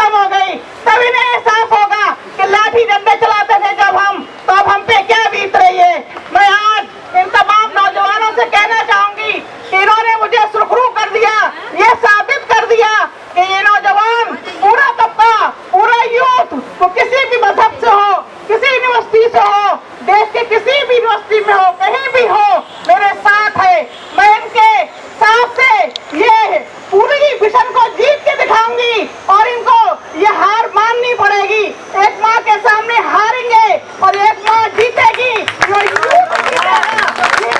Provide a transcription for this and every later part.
खत्म हो गई, तब इन्हें एहसास होगा कि लाठी डंडे चलाते थे जब हम, तो अब हम पे क्या बीत रही है। मैं आज इन तमाम नौजवानों से कहना चाहूंगी कि इन्होंने मुझे सुरखरू कर दिया, ये साबित कर दिया कि ये नौजवान, पूरा तबका, पूरा यूथ, वो किसी भी मजहब से हो, किसी यूनिवर्सिटी से हो, देश के किसी भी यूनिवर्सिटी में हो, कहीं भी हो, मेरे साथ है। मैं इनके साथ से ये पूरी मिशन को जीत के दिखाऊंगी और इनको ये हार माननी पड़ेगी। एक माँ के सामने हारेंगे और एक माँ जीतेगी, जो यूथ जीतेगा, ये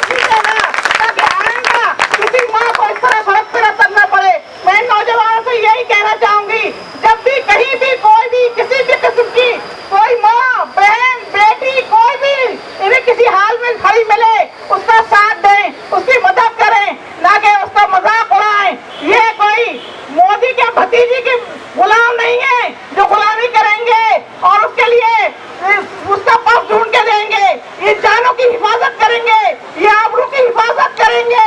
जीतेगा, ताकि आएगा किसी माँ को इस तरह सड़क पर उतरना पड़े। मैं नौजवानों से यही कहना चाहूंगी, जब भी कहीं भी कोई भी किसी भी किस्म की कोई माँ, बहन, बेटी, कोई भी इन्हें किसी हाल में खड़ी मिले, उसका साथ दें, उसकी मदद करें, ना कि उसका मजाक उड़ाएं। ये कोई मोदी के भतीजी के गुलाम नहीं है जो गुलामी करेंगे और उसके लिए उसका पक्ष ढूंढ के देंगे। ये जानों की हिफाजत करेंगे, ये आबरू की हिफाजत करेंगे,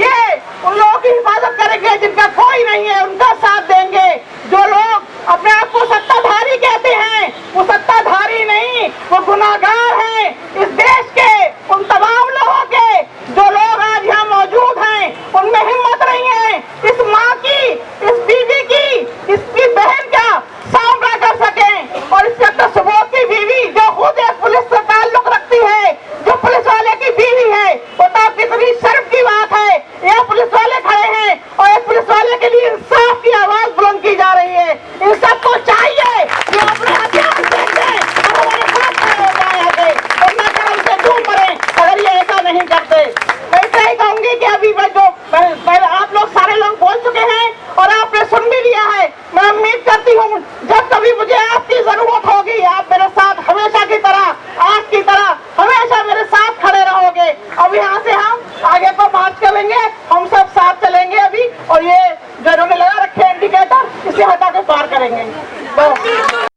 ये उन लोगों की हिफाजत करेंगे जिनका कोई नहीं है, उनका साथ देंगे। जो लोग अपने आप को सत्ताधारी कहते हैं, वो सत्ताधारी नहीं, वो गुनाहगार हैं इस देश के, उन तमाम लोगों के जो लोग आज यहाँ मौजूद हैं, उनमें हिम्मत नहीं है इस माँ की, इस बीवी की, इसकी बहन का सामना कर सकें। और इंस्पेक्टर सुबोध की बीवी जो खुद एक पुलिस से ताल्लुक रखती है, जो पुलिस वाले की बीवी है, बताओ कितनी शर्म की बात है। ये पुलिस वाले खड़े हैं और एक पुलिस वाले के लिए इंसाफ की आवाज बुलंद की जा रही है। इन सबको चाहिए जो अपने हथियार फेंक दें और हमारे साथ खड़े हो जाए आगे, और न कर हमसे दूर मरे अगर ये ऐसा नहीं करते। मैं इतना ही कहूंगी कि अभी मैं जो आप लोग सारे लोग बोल चुके हैं और आपने सुन भी लिया है। मैं उम्मीद करती हूँ जब कभी मुझे आपकी जरूरत होगी, आप मेरे साथ हमेशा की तरह, आज की तरह हमेशा मेरे साथ खड़े रहोगे। अब यहाँ से हम आगे को मार्च करेंगे, हम सब साथ चलेंगे अभी, और ये जो इन्होंने लगा रखे इंडिकेटर, इसे हटा के पार करेंगे। बस।